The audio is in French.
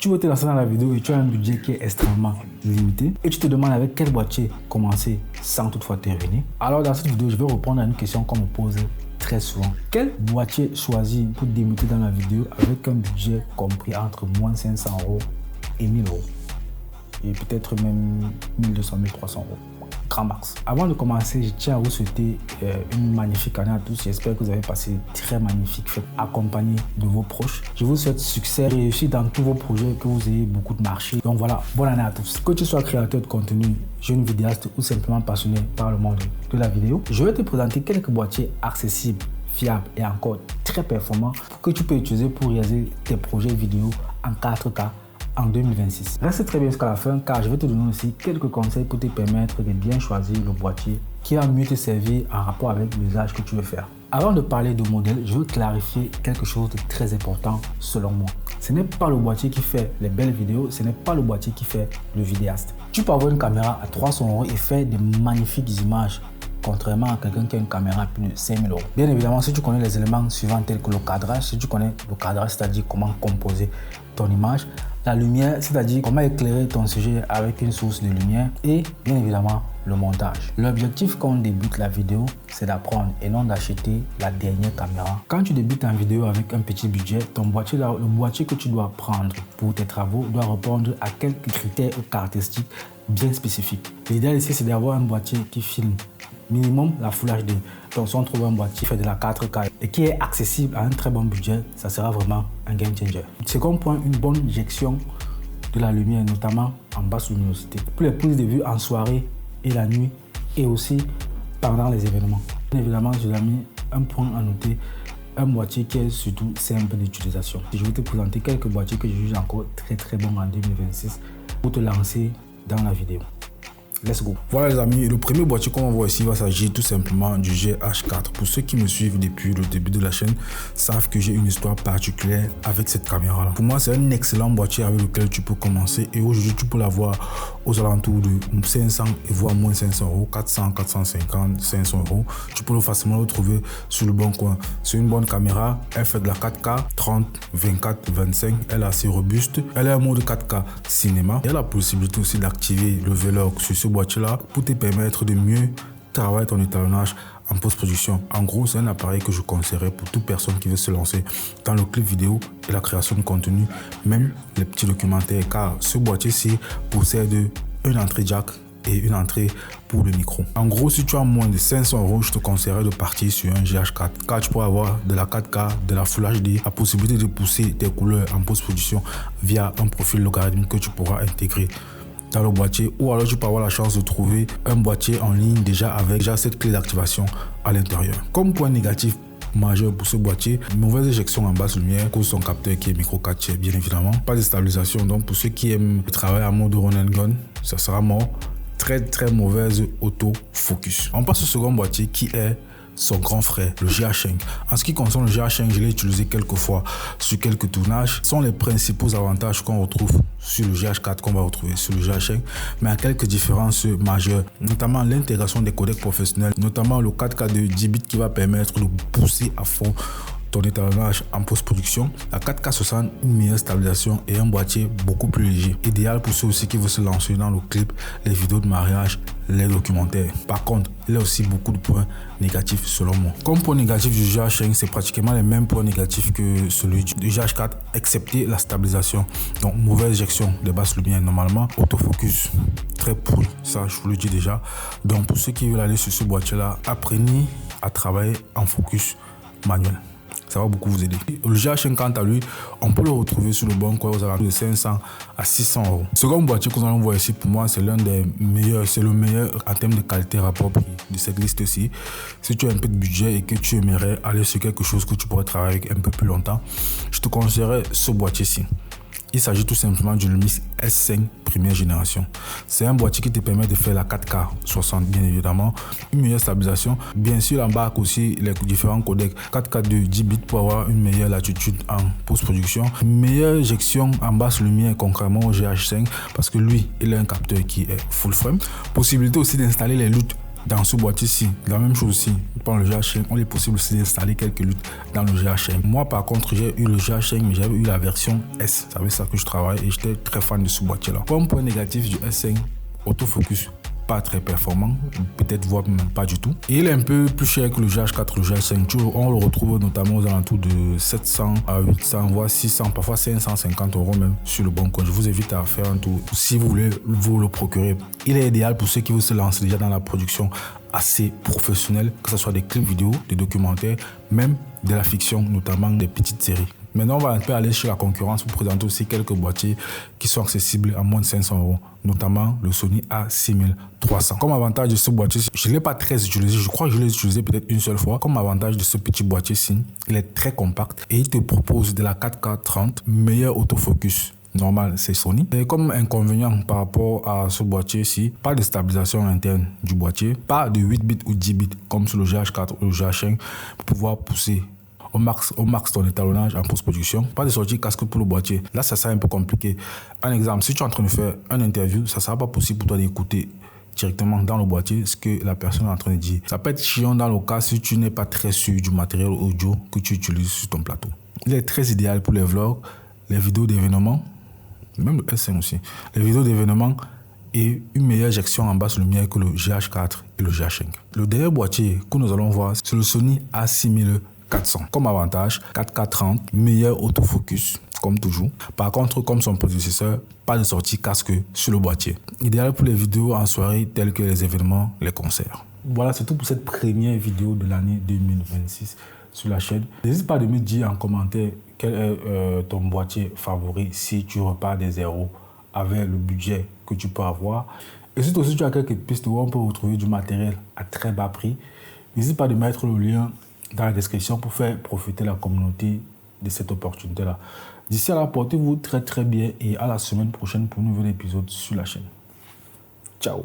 Tu veux te lancer dans la vidéo et tu as un budget qui est extrêmement limité et tu te demandes avec quel boîtier commencer sans toutefois te ruiner. Alors dans cette vidéo, je vais répondre à une question qu'on me pose très souvent. Quel boîtier choisir pour débuter dans la vidéo avec un budget compris entre moins 500 € et 1000 € et peut-être même 1200, 1300 €. Grand max. Avant de commencer, je tiens à vous souhaiter une magnifique année à tous. J'espère que vous avez passé très magnifique fête accompagné de vos proches. Je vous souhaite succès, réussite dans tous vos projets, que vous ayez beaucoup de marché. Donc voilà, bonne année à tous. Que tu sois créateur de contenu, jeune vidéaste ou simplement passionné par le monde de la vidéo, je vais te présenter quelques boîtiers accessibles, fiables et encore très performants que tu peux utiliser pour réaliser tes projets vidéo en 4K en 2026. Reste très bien jusqu'à la fin car je vais te donner aussi quelques conseils pour te permettre de bien choisir le boîtier qui va mieux te servir en rapport avec l'usage que tu veux faire. Avant de parler de modèle, je veux clarifier quelque chose de très important selon moi. Ce n'est pas le boîtier qui fait les belles vidéos, ce n'est pas le boîtier qui fait le vidéaste. Tu peux avoir une caméra à 300 € et faire de magnifiques images, contrairement à quelqu'un qui a une caméra à plus de 5000 €. Bien évidemment, si tu connais les éléments suivants tels que le cadrage, si tu connais le cadrage, c'est-à-dire comment composer ton image, la lumière, c'est-à-dire comment éclairer ton sujet avec une source de lumière et bien évidemment le montage. L'objectif quand on débute la vidéo, c'est d'apprendre et non d'acheter la dernière caméra. Quand tu débutes en vidéo avec un petit budget, ton boîtier, le boîtier que tu dois prendre pour tes travaux doit répondre à quelques critères ou caractéristiques bien spécifiques. L'idéal ici, c'est d'avoir un boîtier qui filme minimum la Full HD. Donc si on trouve un boîtier qui fait de la 4K et qui est accessible à un très bon budget, ça sera vraiment un game changer. Second point, une bonne gestion de la lumière, notamment en basse luminosité, pour les prises de vue en soirée et la nuit et aussi pendant les événements. Bien évidemment, je l'ai mis un point à noter, un boîtier qui est surtout simple d'utilisation. Je vais te présenter quelques boîtiers que je juge encore très bons en 2026 pour te lancer dans la vidéo. Let's go. Voilà les amis, le premier boîtier qu'on va voir ici va s'agir tout simplement du GH4. Pour ceux qui me suivent depuis le début de la chaîne savent que j'ai une histoire particulière avec cette caméra là. Pour moi, c'est un excellent boîtier avec lequel tu peux commencer et aujourd'hui tu peux l'avoir aux alentours de 500 et voire moins 500 €, 400, 450, 500 €. Tu peux facilement le trouver sur le bon coin. C'est une bonne caméra, elle fait de la 4K, 30, 24, 25, elle est assez robuste. Elle est en mode 4K cinéma. Il y a la possibilité aussi d'activer le vlog sur ce boîtier là pour te permettre de mieux travailler ton étalonnage en post-production. En gros, c'est un appareil que je conseillerais pour toute personne qui veut se lancer dans le clip vidéo et la création de contenu, même les petits documentaires, car ce boîtier-ci possède une entrée jack et une entrée pour le micro. En gros, si tu as moins de 500 €, je te conseillerais de partir sur un GH4 car tu peux avoir de la 4K, de la Full HD, la possibilité de pousser tes couleurs en post-production via un profil logarithmique que tu pourras intégrer dans le boîtier, ou alors tu peux avoir la chance de trouver un boîtier en ligne déjà avec cette clé d'activation à l'intérieur. Comme point négatif majeur pour ce boîtier, mauvaise éjection en basse lumière cause son capteur qui est micro 4 tiers bien évidemment, pas de stabilisation, donc pour ceux qui aiment travailler en mode run and gun, ça sera mort. Très mauvaise autofocus. On passe au second boîtier qui est son grand frère, le GH5. En ce qui concerne le GH5, je l'ai utilisé quelques fois sur quelques tournages. Ce sont les principaux avantages qu'on retrouve sur le GH4 qu'on va retrouver sur le GH5, mais à quelques différences majeures, notamment l'intégration des codecs professionnels, notamment le 4K de 10 bits qui va permettre de pousser à fond ton étalonnage en post-production, la 4K60, une meilleure stabilisation et un boîtier beaucoup plus léger. Idéal pour ceux aussi qui veulent se lancer dans le clip, les vidéos de mariage, les documentaires. Par contre, il y a aussi beaucoup de points négatifs selon moi. Comme point négatif du GH5, c'est pratiquement les mêmes points négatifs que celui du GH4, excepté la stabilisation. Donc, mauvaise éjection des basses lumières normalement, autofocus très pourri, ça je vous le dis déjà. Donc, pour ceux qui veulent aller sur ce boîtier-là, apprenez à travailler en focus manuel. Ça va beaucoup vous aider. Le GH5 quant à lui, on peut le retrouver sur le bon coin aux alentours de 500 à 600 €. Le second boîtier que nous allons voir ici, pour moi, c'est l'un des meilleurs, c'est le meilleur en termes de qualité rapport-prix de cette liste-ci. Si tu as un peu de budget et que tu aimerais aller sur quelque chose que tu pourrais travailler avec un peu plus longtemps, je te conseillerais ce boîtier-ci. Il s'agit tout simplement du Lumix S5 première génération. C'est un boîtier qui te permet de faire la 4K 60 bien évidemment, une meilleure stabilisation. Bien sûr, embarque aussi les différents codecs 4K de 10 bits pour avoir une meilleure latitude en post-production. Meilleure éjection en basse lumière concrètement au GH5 parce que lui, il a un capteur qui est full frame. Possibilité aussi d'installer les LUT dans ce boîtier-ci, la même chose aussi, dans le GH5, on est possible aussi d'installer quelques luttes dans le GH5. Moi, par contre, j'ai eu le GH5, mais j'avais eu la version S. C'est avec ça que je travaille et j'étais très fan de ce boîtier-là. Comme point négatif du S5, autofocus pas très performant, peut-être voire même pas du tout. Et il est un peu plus cher que le GH4, le GH5. On le retrouve notamment aux alentours de 700 à 800, voire 600, parfois 550 € même sur le bon coin. Je vous invite à faire un tour si vous voulez vous le procurer. Il est idéal pour ceux qui veulent se lancer déjà dans la production assez professionnelle, que ce soit des clips vidéo, des documentaires, même de la fiction, notamment des petites séries. Maintenant, on va un peu aller chez la concurrence pour présenter aussi quelques boîtiers qui sont accessibles à moins de 500 €, notamment le Sony A6300. Comme avantage de ce boîtier, je ne l'ai pas très utilisé, je crois que je l'ai utilisé peut-être une seule fois. Comme avantage de ce petit boîtier-ci, il est très compact et il te propose de la 4K 30, meilleur autofocus. Normal, c'est Sony. Et comme inconvénient par rapport à ce boîtier-ci, pas de stabilisation interne du boîtier, pas de 8 bits ou 10 bits comme sur le GH4 ou le GH5 pour pouvoir pousser au max ton étalonnage en post-production. Pas de sortie casque pour le boîtier. Là, ça sera un peu compliqué. Un exemple, si tu es en train de faire une interview, ça ne sera pas possible pour toi d'écouter directement dans le boîtier ce que la personne est en train de dire. Ça peut être chiant dans le cas si tu n'es pas très sûr du matériel audio que tu utilises sur ton plateau. Il est très idéal pour les vlogs, les vidéos d'événements, même le S5 aussi. Les vidéos d'événements et une meilleure éjection en basse lumière que le GH4 et le GH5. Le dernier boîtier que nous allons voir, c'est le Sony A6400. Comme avantage, 4K 30, meilleur autofocus, comme toujours. Par contre, comme son prédécesseur, pas de sortie casque sur le boîtier. Idéal pour les vidéos en soirée telles que les événements, les concerts. Voilà, c'est tout pour cette première vidéo de l'année 2026 sur la chaîne. N'hésite pas à me dire en commentaire quel est ton boîtier favori si tu repars des zéros avec le budget que tu peux avoir. Et surtout, si tu as quelques pistes où on peut retrouver du matériel à très bas prix, n'hésite pas à mettre le lien dans la description pour faire profiter la communauté de cette opportunité-là. D'ici là, portez-vous très très bien et à la semaine prochaine pour un nouvel épisode sur la chaîne. Ciao.